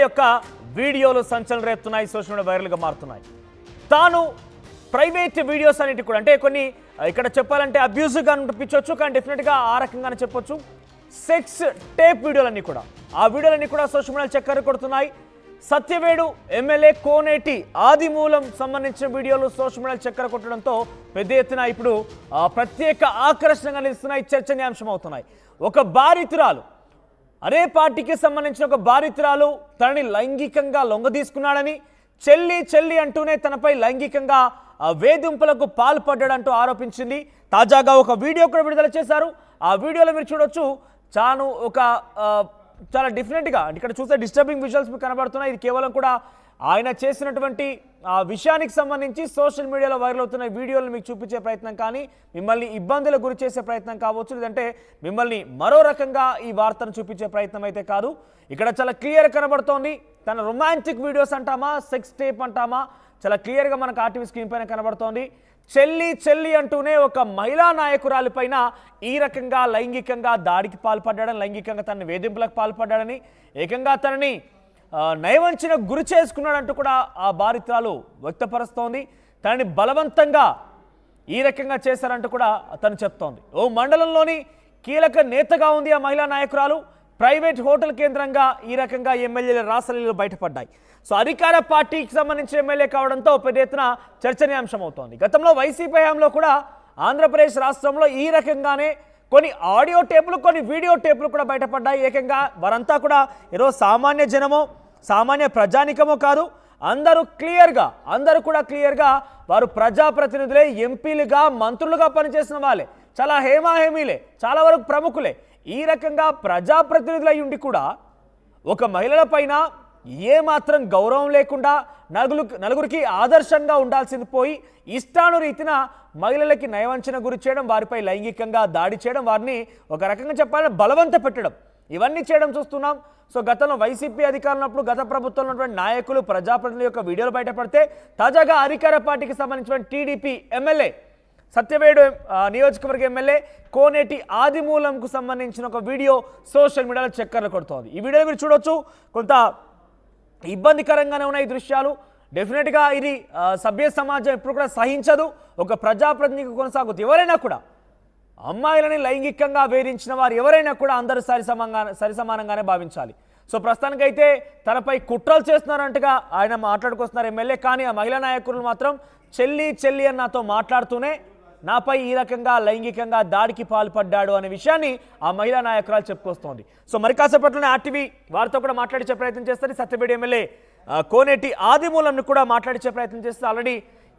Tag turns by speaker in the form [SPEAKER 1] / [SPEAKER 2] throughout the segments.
[SPEAKER 1] యొక్క వీడియోలు సంచలనం రేపుతున్నాయి, సోషల్ మీడియా వైరల్గా మారుతున్నాయి. తాను ప్రైవేట్ వీడియోస్ అన్నిటి కూడా అంటే కొన్ని ఇక్కడ చెప్పాలంటే అబ్యూజివ్గా అనిపించవచ్చు, కానీ డెఫినెట్గా ఆ రకంగానే చెప్పొచ్చు. సెక్స్ టేప్ వీడియోలన్నీ కూడా ఆ వీడియోలన్నీ కూడా సోషల్ మీడియా చక్కర కొడుతున్నాయి. సత్యవేడు ఎమ్మెల్యే కోనేటి ఆదిమూలం సంబంధించిన వీడియోలు సోషల్ మీడియా చక్కర కొట్టడంతో పెద్ద ఎత్తున ఇప్పుడు ప్రత్యేక ఆకర్షణగా నిలుస్తున్నాయి, చర్చనీయాంశం అవుతున్నాయి. ఒక బాధితురాలు, అదే పార్టీకి సంబంధించిన ఒక బాధితురాలు తనని లైంగికంగా లొంగదీసుకున్నాడని, చెల్లి అంటూనే తనపై లైంగికంగా వేధింపులకు పాల్పడ్డాడంటూ ఆరోపించింది. తాజాగా ఒక వీడియో కూడా విడుదల చేశారు. ఆ వీడియోలో మీరు చూడొచ్చు, తాను ఒక చాలా డిఫరెంట్గా ఇక్కడ చూస్తే డిస్టర్బింగ్ విజువల్స్ మీకు కనబడుతున్నాయి. ఇది కేవలం కూడా ఆయన చేసినటువంటి ఆ విషయానికి సంబంధించి సోషల్ మీడియాలో వైరల్ అవుతున్న వీడియోలను మీకు చూపించే ప్రయత్నం, కానీ మిమ్మల్ని ఇబ్బందులకు గురి చేసే ప్రయత్నం కావచ్చు, లేదంటే మిమ్మల్ని మరో రకంగా ఈ వార్తను చూపించే ప్రయత్నం అయితే కాదు. ఇక్కడ చాలా క్లియర్ కనబడుతోంది. తన రొమాంటిక్ వీడియోస్ అంటామా, సెక్స్ టేప్ అంటామా, చాలా క్లియర్గా మనకు ఆర్టీవీ స్క్రీన్ పైన కనబడుతోంది. చెల్లి అంటూనే ఒక మహిళా నాయకురాలి పైన ఈ రకంగా లైంగికంగా దాడికి పాల్పడ్డాడని, లైంగికంగా తనని వేధింపులకు పాల్పడ్డాడని, ఏకంగా తనని నయవంచన గురి చేసుకున్నాడంటూ కూడా ఆ బాధితురాలు వ్యక్తపరుస్తోంది. తనని బలవంతంగా ఈ రకంగా చేశారంటూ కూడా తను చెప్తోంది. ఓ మండలంలోని కీలక నేతగా ఉంది ఆ మహిళా నాయకురాలు. ప్రైవేట్ హోటల్ కేంద్రంగా ఈ రకంగా ఎమ్మెల్యేల రాసలీలు బయటపడ్డాయి. సో అధికార పార్టీకి సంబంధించిన ఎమ్మెల్యే కావడంతో పెద్ద ఎత్తున చర్చనీయాంశం అవుతోంది. గతంలో వైసీపీ హయాంలో కూడా ఆంధ్రప్రదేశ్ రాష్ట్రంలో ఈ రకంగానే కొన్ని ఆడియో టేపులు, కొన్ని వీడియో టేపులు కూడా బయటపడ్డాయి. ఏకంగా వారంతా కూడా ఏదో సామాన్య జనమో, సామాన్య ప్రజానికమో కాదు, అందరూ కూడా క్లియర్గా వారు ప్రజాప్రతినిధులే, ఎంపీలుగా, మంత్రులుగా పనిచేసిన వాళ్ళే, చాలా హేమాహేమీలే, చాలా వరకు ప్రముఖులే. ఈ రకంగా ప్రజాప్రతినిధులై ఉండి కూడా ఒక మహిళల పైన ఏమాత్రం గౌరవం లేకుండా నలుగురికి ఆదర్శంగా ఉండాల్సింది పోయి ఇష్టానురీతిన మహిళలకి నయవంచన గురి చేయడం, వారిపై లైంగికంగా దాడి చేయడం, వారిని ఒక రకంగా చెప్పాలంటే బలవంత పెట్టడం, ఇవన్నీ చేయడం చూస్తున్నాం. సో గతంలో వైసీపీ అధికారంలో గత ప్రభుత్వంలో ఉన్నటువంటి నాయకులు, ప్రజాప్రతినిధుల యొక్క వీడియోలు బయటపడితే తాజాగా అధికార పార్టీకి సంబంధించిన టీడీపీ ఎమ్మెల్యే, సత్యవేడు నియోజకవర్గ ఎమ్మెల్యే కోనేటి ఆదిమూలంకు సంబంధించిన ఒక వీడియో సోషల్ మీడియాలో చక్కర్లు కొడుతోంది. ఈ వీడియోలో మీరు చూడొచ్చు, కొంత ఇబ్బందికరంగానే ఉన్నాయి ఈ దృశ్యాలు. డెఫినెట్గా ఇది సభ్య సమాజం ఎప్పుడు కూడా సహించదు. ఒక ప్రజాప్రతినిధికి కొనసాగుతుంది. ఎవరైనా కూడా అమ్మాయిలని లైంగికంగా వేధించిన వారు ఎవరైనా కూడా అందరూ సరిసమానంగానే భావించాలి. సో ప్రస్తుతానికైతే తనపై కుట్రలు చేస్తున్నారంటగా ఆయన మాట్లాడుకొస్తున్నారు ఎమ్మెల్యే. కానీ ఆ మహిళా నాయకులు మాత్రం చెల్లి అని నాతో మాట్లాడుతూనే నాపై ఈ రకంగా లైంగికంగా దాడికి పాల్పడ్డాడు అనే విషయాన్ని ఆ మహిళా నాయకురాలు చెప్పుకొస్తోంది. సో మరి కాసేపట్లోనే ఆర్టీవీ వారితో కూడా మాట్లాడించే ప్రయత్నం చేస్తారు. సత్యవేడు ఎమ్మెల్యే కోనేటి ఆదిమూలంని కూడా మాట్లాడించే ప్రయత్నం చేస్తే ఆల్రెడీ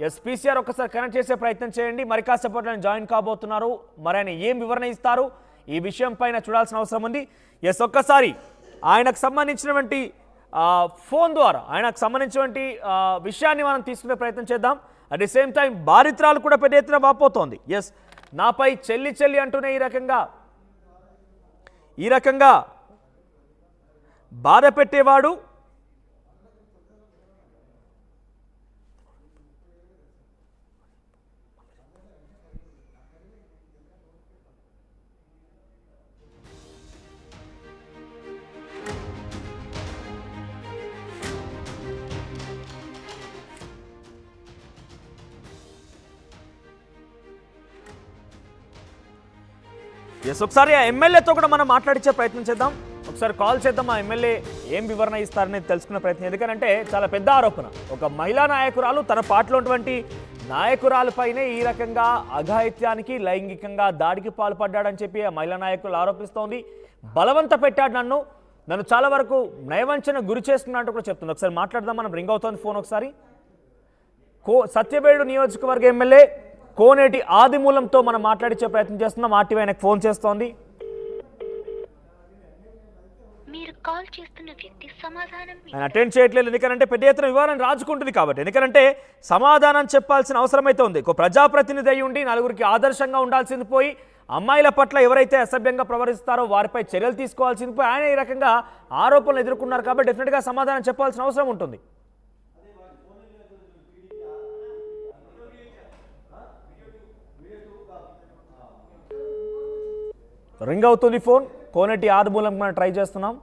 [SPEAKER 1] ఎస్పీసీఆర్ ఒకసారి కనెక్ట్ చేసే ప్రయత్నం చేయండి. మరి కాసేపట్లోనే జాయిన్ కాబోతున్నారు. మరి ఆయన ఏం వివరణ ఇస్తారు ఈ విషయం పైన చూడాల్సిన అవసరం ఉంది. ఒక్కసారి ఆయనకు సంబంధించినటువంటి ఫోన్ ద్వారా ఆయనకు సంబంధించినటువంటి విషయాన్ని మనం తీసుకునే ప్రయత్నం చేద్దాం. అట్ ది సేమ్ టైం బాధితురాలు కూడా పెద్ద ఎత్తున వాపోతోంది. నాపై చెల్లి అంటూనే ఈ రకంగా బాధ పెట్టేవాడు, ఒకసారి ఆ ఎమ్మెల్యేతో కూడా మనం మాట్లాడించే ప్రయత్నం చేద్దాం. ఒకసారి కాల్ చేద్దాం, ఆ ఎమ్మెల్యే ఏం వివరణ ఇస్తారనేది తెలుసుకునే ప్రయత్నం. ఎందుకంటే చాలా పెద్ద ఆరోపణ, ఒక మహిళా నాయకురాలు తన పార్టీలో ఉన్నటువంటి నాయకురాలపైనే ఈ రకంగా అఘాయిత్యానికి, లైంగికంగా దాడికి పాల్పడ్డాడని చెప్పి ఆ మహిళా నాయకులు ఆరోపిస్తోంది. బలవంత పెట్టాడు, నన్ను చాలా వరకు నయవంచన గురి చేస్తున్నట్టు కూడా చెప్తుంది. ఒకసారి మాట్లాడదాం, మనం రింగ్ అవుతోంది ఫోన్. ఒకసారి సత్యవేడు నియోజకవర్గ ఎమ్మెల్యే కోనేటి ఆదిమూలంతో మనం మాట్లాడించే ప్రయత్నం చేస్తున్నాం. ఆర్టీవీ ఆయనకు ఫోన్ చేస్తోంది. ఆయన అటెండ్ చేయట్లేదు, ఎందుకంటే పెద్ద ఎత్తున వివరణ రాజుకుంటుంది కాబట్టి. ఎందుకంటే సమాధానం చెప్పాల్సిన అవసరం అయితే ఉంది. ఒక ప్రజాప్రతినిధి అయి ఉండి నలుగురికి ఆదర్శంగా ఉండాల్సింది పోయి అమ్మాయిల పట్ల ఎవరైతే అసభ్యంగా ప్రవర్తిస్తారో వారిపై చర్యలు తీసుకోవాల్సింది పోయి ఆయన ఈ రకంగా ఆరోపణలు ఎదుర్కొన్నారు కాబట్టి డెఫినెట్గా సమాధానం చెప్పాల్సిన అవసరం ఉంటుంది. రింగ్ అవుతుంది ఫోన్. కోనేటి ఆదిమూలం మనం ట్రై చేస్తున్నాం.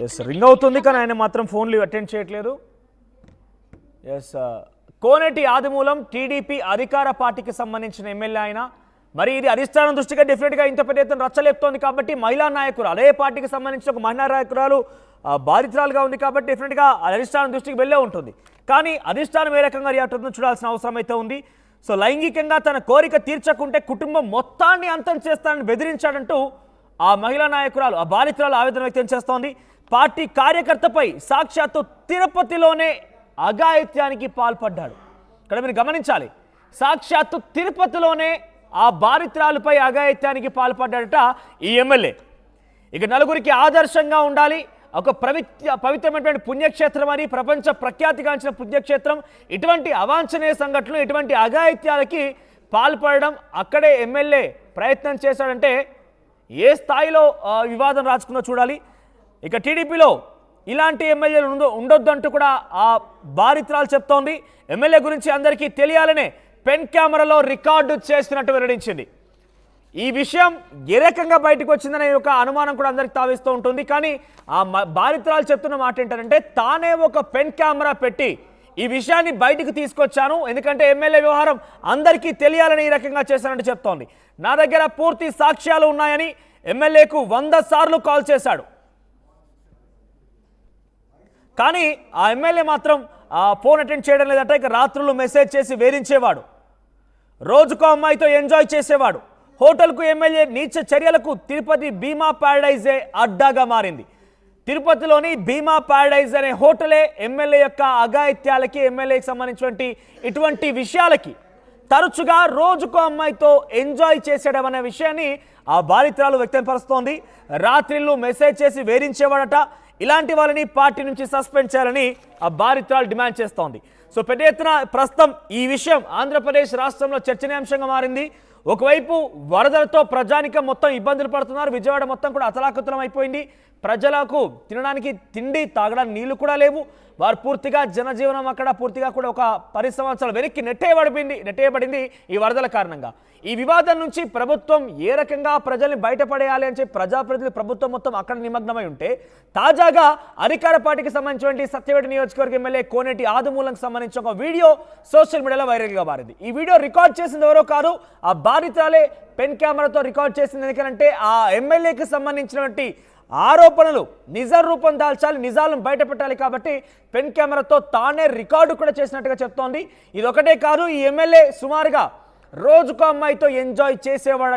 [SPEAKER 1] ఎస్ రింగ్ అవుతుంది కానీ ఆయన మాత్రం ఫోన్లు అటెండ్ చేయట్లేదు. ఎస్ కోనేటి ఆదిమూలం టీడీపీ అధికార పార్టీకి సంబంధించిన ఎమ్మెల్యే ఆయన. మరి ఇది అధిష్టానం దృష్టిగా డెఫినెట్గా ఇంత పెద్ద ఎత్తున రచ్చలేపుతోంది కాబట్టి మహిళా నాయకురాలు అదే పార్టీకి సంబంధించిన ఒక మహిళా నాయకురాలు బాధితురాలుగా ఉంది కాబట్టి డెఫినెట్గా అధిష్టానం దృష్టికి వెళ్ళే ఉంటుంది. కానీ అధిష్టానం ఏ రకంగా రియాక్ట్ అవుతుందో చూడాల్సిన అవసరం అయితే ఉంది. సో లైంగికంగా తన కోరిక తీర్చకుంటే కుటుంబం మొత్తాన్ని అంతం చేస్తానని బెదిరించాడంటూ ఆ మహిళా నాయకురాలు ఆ బాధితురాలు ఆవేదన వ్యక్తం చేస్తోంది. పార్టీ కార్యకర్తపై సాక్షాత్తు తిరుపతిలోనే అఘాయిత్యానికి పాల్పడ్డాడు. ఇక్కడ మీరు గమనించాలి, సాక్షాత్తు తిరుపతిలోనే ఆ బాధితురాలపై అఘాయిత్యానికి పాల్పడ్డాడట ఈ ఎమ్మెల్యే. ఇక నలుగురికి ఆదర్శంగా ఉండాలి, ఒక పవిత్రమైనటువంటి పుణ్యక్షేత్రం అని ప్రపంచ ప్రఖ్యాతిగాంచిన పుణ్యక్షేత్రం. ఇటువంటి అవాంఛనీయ సంఘటనలు ఇటువంటి అఘాయిత్యాలకి పాల్పడడం అక్కడే ఎమ్మెల్యే ప్రయత్నం చేశాడంటే ఏ స్థాయిలో వివాదం రాచుకుందో చూడాలి. ఇక టీడీపీలో ఇలాంటి ఎమ్మెల్యేలు ఉండొద్దంటూ కూడా ఆ బాధితురాలు చెప్తోంది. ఎమ్మెల్యే గురించి అందరికీ తెలియాలనే పెన్ కెమెరాలో రికార్డు చేసినట్టు వెల్లడించింది. ఈ విషయం ఏ రకంగా బయటకు వచ్చిందనే ఒక అనుమానం కూడా అందరికి తావిస్తూ ఉంటుంది. కానీ ఆ బాధితురాలు చెప్తున్న మాట ఏంటంటే తానే ఒక పెన్ కెమెరా పెట్టి ఈ విషయాన్ని బయటకు తీసుకొచ్చాను, ఎందుకంటే ఎమ్మెల్యే వ్యవహారం అందరికీ తెలియాలని ఈ రకంగా చేశానంటూ చెప్తోంది. నా దగ్గర పూర్తి సాక్ష్యాలు ఉన్నాయని ఎమ్మెల్యేకు 100 సార్లు కాల్ చేశాడు. కానీ ఆ ఎమ్మెల్యే మాత్రం ఫోన్ అటెండ్ చేయడం లేదట. ఇక రాత్రులు మెసేజ్ చేసి వేధించేవాడు, రోజుకో అమ్మాయితో ఎంజాయ్ చేసేవాడు. హోటల్కు ఎమ్మెల్యే నీచ చర్యలకు తిరుపతి భీమా ప్యారడైజే అడ్డాగా మారింది. తిరుపతిలోని భీమా ప్యారడైజ్ అనే హోటలే ఎమ్మెల్యే యొక్క అఘాయిత్యాలకి ఎమ్మెల్యేకి సంబంధించినటువంటి ఇటువంటి విషయాలకి తరచుగా రోజుకో అమ్మాయితో ఎంజాయ్ చేసేయడం అనే విషయాన్ని ఆ బాధితురాలు వ్యక్తపరుస్తోంది. రాత్రిళ్ళు మెసేజ్ చేసి వేధించేవాడట. ఇలాంటి వాళ్ళని పార్టీ నుంచి సస్పెండ్ చేయాలని ఆ బాధితురాలు డిమాండ్ చేస్తోంది. సో పెద్ద ఎత్తున ప్రస్తుతం ఈ విషయం ఆంధ్రప్రదేశ్ రాష్ట్రంలో చర్చనీయాంశంగా మారింది. ఒకవైపు వరదలతో ప్రజానికం మొత్తం ఇబ్బందులు పడుతున్నారు. విజయవాడ మొత్తం కూడా అతలాకుతలం అయిపోయింది. ప్రజలకు తినడానికి తిండి, తాగడానికి నీళ్లు కూడా లేవు. వారు పూర్తిగా జనజీవనం అక్కడ పూర్తిగా కూడా ఒక 10 సంవత్సరాలు వెనక్కి నెట్టేయబడింది ఈ వరదల కారణంగా. ఈ వివాదం నుంచి ప్రభుత్వం ఏ రకంగా ప్రజల్ని బయటపడేయాలి అని చెప్పి ప్రజాప్రతినిధులు ప్రభుత్వం మొత్తం అక్కడ నిమగ్నమై ఉంటే, తాజాగా అధికార పార్టీకి సంబంధించినటువంటి సత్యవేట నియోజకవర్గ ఎమ్మెల్యే కోనేటి ఆదిమూలంకి సంబంధించిన ఒక వీడియో సోషల్ మీడియాలో వైరల్గా మారింది. ఈ వీడియో రికార్డ్ చేసింది ఎవరో కాదు, ఆ బాధితురాలే పెన్ కెమెరాతో రికార్డ్ చేసింది. ఎందుకంటే ఆ ఎమ్మెల్యేకి సంబంధించినటువంటి ఆరోపణలు నిజ రూపం దాల్చాలి, నిజాలను బయట పెట్టాలి కాబట్టి పెన్ కెమెరాతో తానే రికార్డు కూడా చేసినట్టుగా చెప్తోంది. ఇది ఒకటే కాదు, ఈ ఎమ్మెల్యే సుమారుగా రోజుకో అమ్మాయితో ఎంజాయ్ చేసేవాడు.